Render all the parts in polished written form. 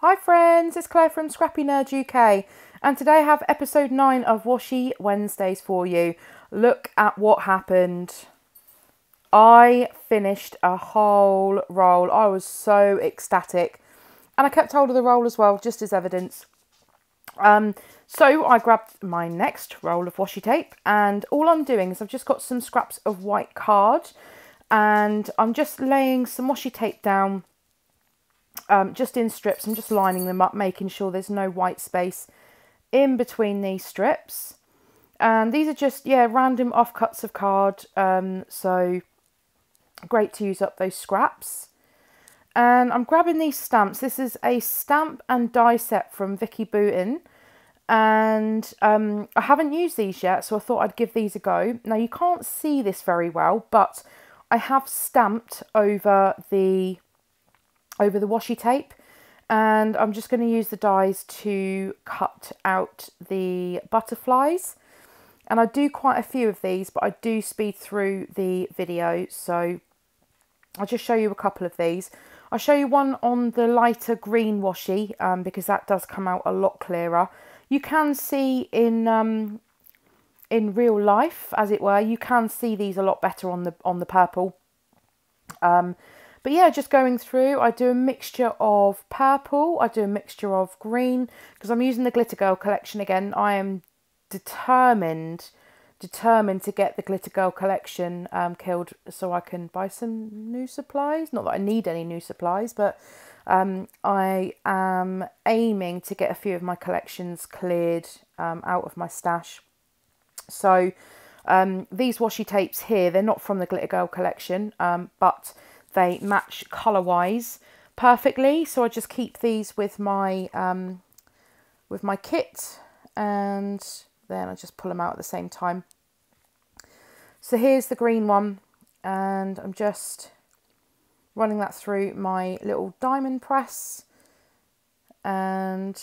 Hi friends, it's Claire from ScrappyNerdUK, and today I have episode 9 of Washi Wednesdays for you. Look at what happened. I finished a whole roll. I was so ecstatic, and I kept hold of the roll as well, just as evidence. So I grabbed my next roll of washi tape, and all I'm doing is I've just got some scraps of white card, and I'm just laying some washi tape down just in strips. I'm just lining them up, making sure there's no white space in between these strips. And these are just, random offcuts of card, so great to use up those scraps. And I'm grabbing these stamps. This is a stamp and die set from Vicky Booten, and I haven't used these yet, so I thought I'd give these a go. Now you can't see this very well, but I have stamped over the washi tape, and I'm just going to use the dies to cut out the butterflies. And I do quite a few of these, but I do speed through the video, so I'll just show you a couple of these. I'll show you one on the lighter green washi, because that does come out a lot clearer. You can see in real life, as it were, you can see these a lot better on the purple. But yeah, just going through, I do a mixture of purple, I do a mixture of green, because I'm using the Glitter Girl collection again. I am determined to get the Glitter Girl collection killed so I can buy some new supplies. Not that I need any new supplies, but I am aiming to get a few of my collections cleared out of my stash. So these washi tapes here, they're not from the Glitter Girl collection, but they match colour-wise perfectly, so I just keep these with my kit, and then I just pull them out at the same time. So here's the green one, and I'm just running that through my little diamond press and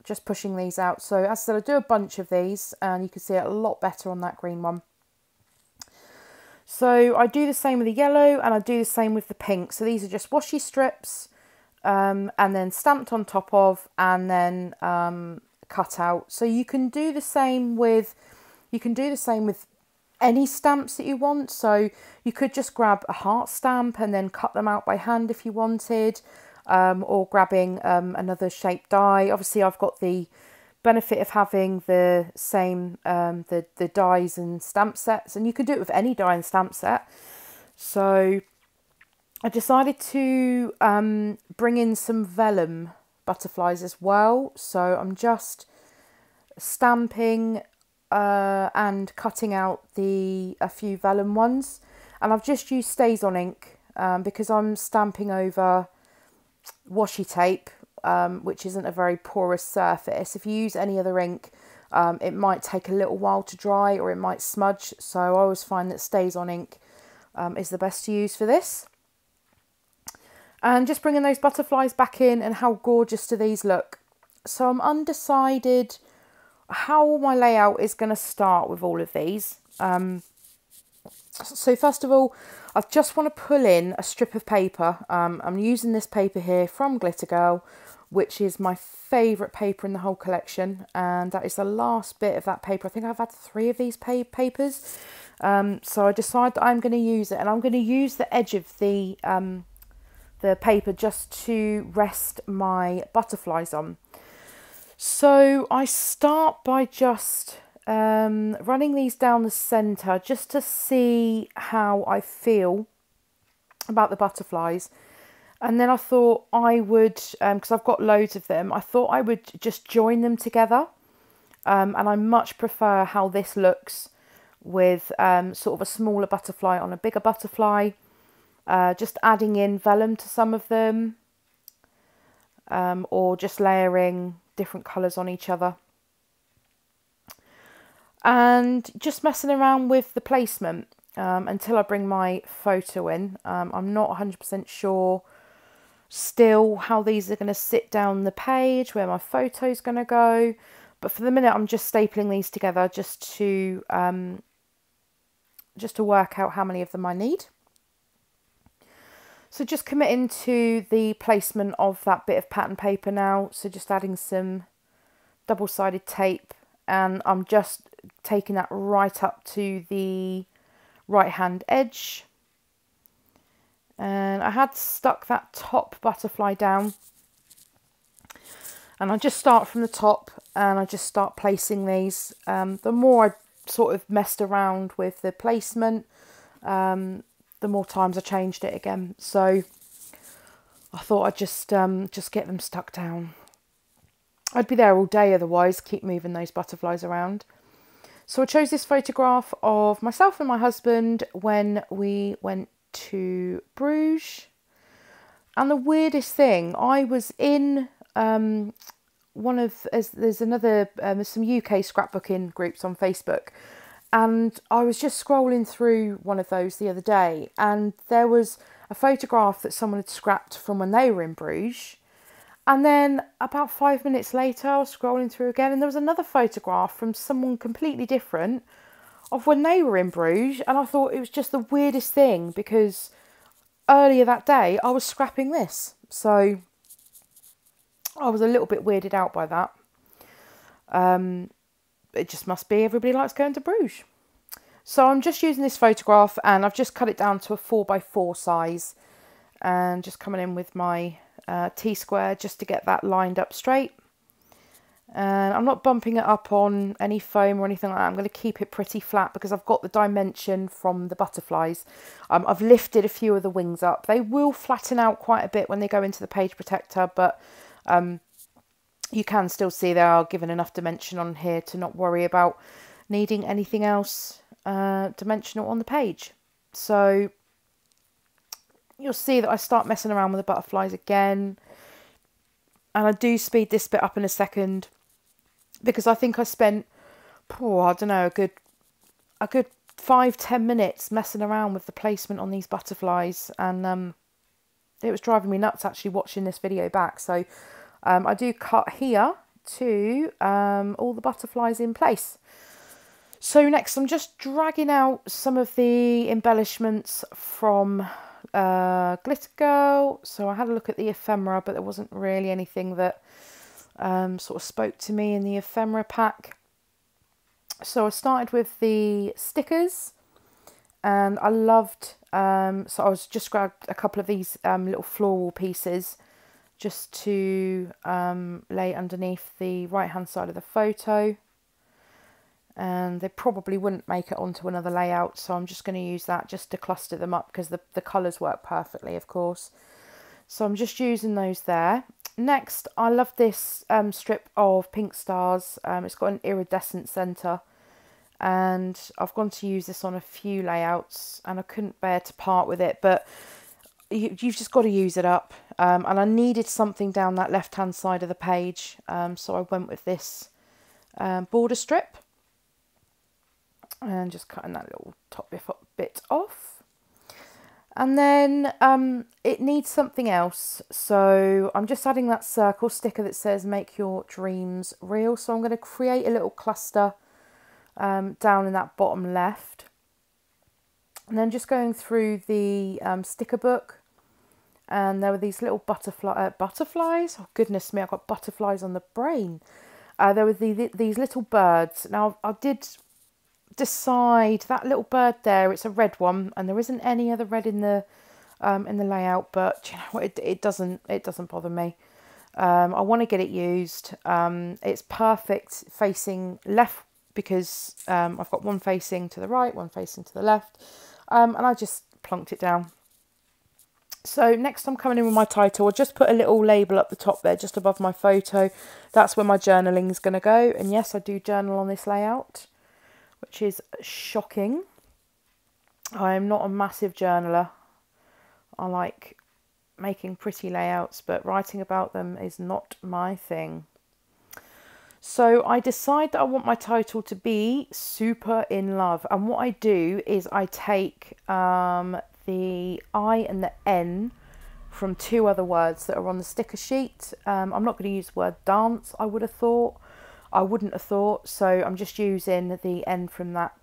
just pushing these out. So as I said, I do a bunch of these, and you can see it a lot better on that green one. So I do the same with the yellow, and I do the same with the pink. So these are just washi strips, and then stamped on top of, and then cut out. So you can do the same with any stamps that you want. So you could just grab a heart stamp and then cut them out by hand if you wanted, or grabbing another shaped die. Obviously, I've got the benefit of having the same the dies and stamp sets, and you could do it with any die and stamp set. So I decided to bring in some vellum butterflies as well, so I'm just stamping and cutting out a few vellum ones, and I've just used StazOn ink because I'm stamping over washi tape, which isn't a very porous surface. If you use any other ink, it might take a little while to dry, or it might smudge, so I always find that StazOn ink is the best to use for this. And just bringing those butterflies back in, and how gorgeous do these look. So I'm undecided how my layout is going to start with all of these. So first of all, I just want to pull in a strip of paper. I'm using this paper here from Glitter Girl, which is my favourite paper in the whole collection, and that is the last bit of that paper. I think I've had 3 of these papers, so I decide that I'm going to use it, and I'm going to use the edge of the paper just to rest my butterflies on. So I start by just running these down the centre just to see how I feel about the butterflies. And then I thought I would, because I've got loads of them, I thought I would just join them together. And I much prefer how this looks with sort of a smaller butterfly on a bigger butterfly. Just adding in vellum to some of them, or just layering different colours on each other. And just messing around with the placement until I bring my photo in. I'm not 100% sure still how these are going to sit down the page, where my photo is going to go, but for the minute I'm just stapling these together just to work out how many of them I need. So just committing to the placement of that bit of pattern paper now. So just adding some double-sided tape, and I'm just taking that right up to the right hand edge. And I had stuck that top butterfly down, and I just start from the top and I just start placing these. The more I sort of messed around with the placement, the more times I changed it again. So I thought I'd just get them stuck down. I'd be there all day otherwise, keep moving those butterflies around. So I chose this photograph of myself and my husband when we went to Bruges. And the weirdest thing, I was in there's some UK scrapbooking groups on Facebook, and I was just scrolling through one of those the other day, and there was a photograph that someone had scrapped from when they were in Bruges. And then about 5 minutes later, I was scrolling through again, and there was another photograph from someone completely different of when they were in Bruges. And I thought it was just the weirdest thing, because earlier that day I was scrapping this. So I was a little bit weirded out by that. It just must be everybody likes going to Bruges. So I'm just using this photograph, and I've just cut it down to a 4x4 size, and just coming in with my T-square just to get that lined up straight. And I'm not bumping it up on any foam or anything like that. I'm going to keep it pretty flat because I've got the dimension from the butterflies. I've lifted a few of the wings up. They will flatten out quite a bit when they go into the page protector, but you can still see they are given enough dimension on here to not worry about needing anything else dimensional on the page. So you'll see that I start messing around with the butterflies again, and I do speed this bit up in a second because I think I spent, I don't know, a good 5-10 minutes messing around with the placement on these butterflies, and it was driving me nuts actually watching this video back. So I do cut here to all the butterflies in place. So next I'm just dragging out some of the embellishments from Glitter Girl. So I had a look at the ephemera, but there wasn't really anything that sort of spoke to me in the ephemera pack. So I started with the stickers, and I loved, so I was just grabbed a couple of these little floral pieces just to lay underneath the right hand side of the photo. And they probably wouldn't make it onto another layout, so I'm just going to use that just to cluster them up because the colours work perfectly, of course. So I'm just using those there. Next, I love this strip of pink stars. It's got an iridescent centre, and I've gone to use this on a few layouts, and I couldn't bear to part with it, but you've just got to use it up. And I needed something down that left hand side of the page, so I went with this border strip. And just cutting that little top bit off. And then it needs something else. So I'm just adding that circle sticker that says make your dreams real. So I'm going to create a little cluster down in that bottom left. And then just going through the sticker book. And there were these little butterflies. Oh, goodness me, I've got butterflies on the brain. There were these little birds. Now, I did decide that little bird there, it's a red one, and there isn't any other red in the layout, but you know what, it doesn't bother me. I want to get it used. It's perfect facing left because I've got one facing to the right, one facing to the left, and I just plonked it down. So next I'm coming in with my title. I'll just put a little label up the top there just above my photo. That's where my journaling is going to go, and yes, I do journal on this layout, which is shocking. I am not a massive journaler. I like making pretty layouts, but writing about them is not my thing. So I decide that I want my title to be Super in Love. And what I do is I take the I and the N from two other words that are on the sticker sheet. I'm not going to use the word dance, I wouldn't have thought, so I'm just using the N from that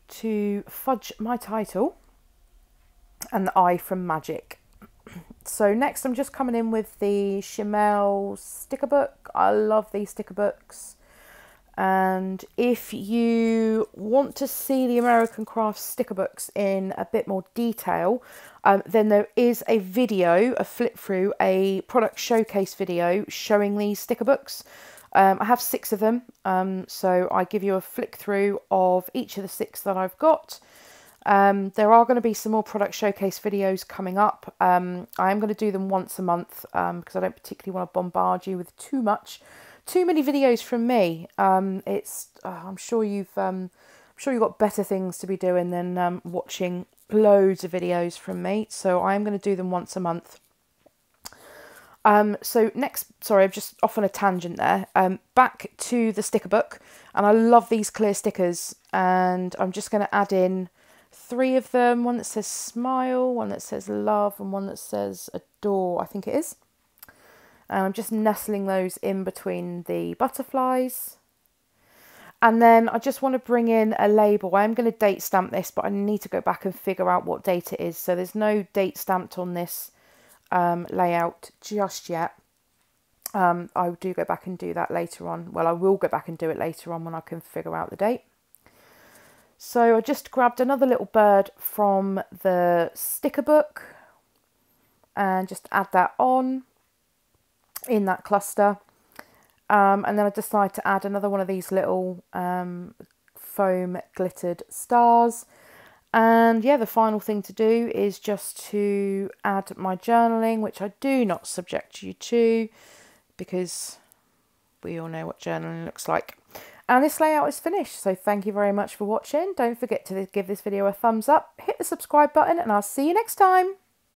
to fudge my title. and the I from Magic. So next I'm just coming in with the Shimel sticker book. I love these sticker books. And if you want to see the American Crafts sticker books in a bit more detail, then there is a video, a flip through, a product showcase video showing these sticker books. I have 6 of them, so I give you a flick through of each of the 6 that I've got. There are going to be some more product showcase videos coming up. I am going to do them once a month because I don't particularly want to bombard you with too many videos from me. I'm sure you've got better things to be doing than watching loads of videos from me. So I am going to do them once a month. So next, sorry, I'm just off on a tangent there. Back to the sticker book, and I love these clear stickers, and I'm just going to add in 3 of them, one that says smile, one that says love, and one that says adore, I think it is. And I'm just nestling those in between the butterflies. And then I just want to bring in a label. I am going to date stamp this, but I need to go back and figure out what date it is. So there's no date stamped on this layout just yet. I do go back and do that later on. Well, I will go back and do it later on when I can figure out the date. So I just grabbed another little bird from the sticker book and just add that on in that cluster. And then I decided to add another one of these little foam glittered stars. And yeah, the final thing to do is just to add my journaling, which I do not subject you to because we all know what journaling looks like. And this layout is finished, so thank you very much for watching. Don't forget to give this video a thumbs up, hit the subscribe button, and I'll see you next time.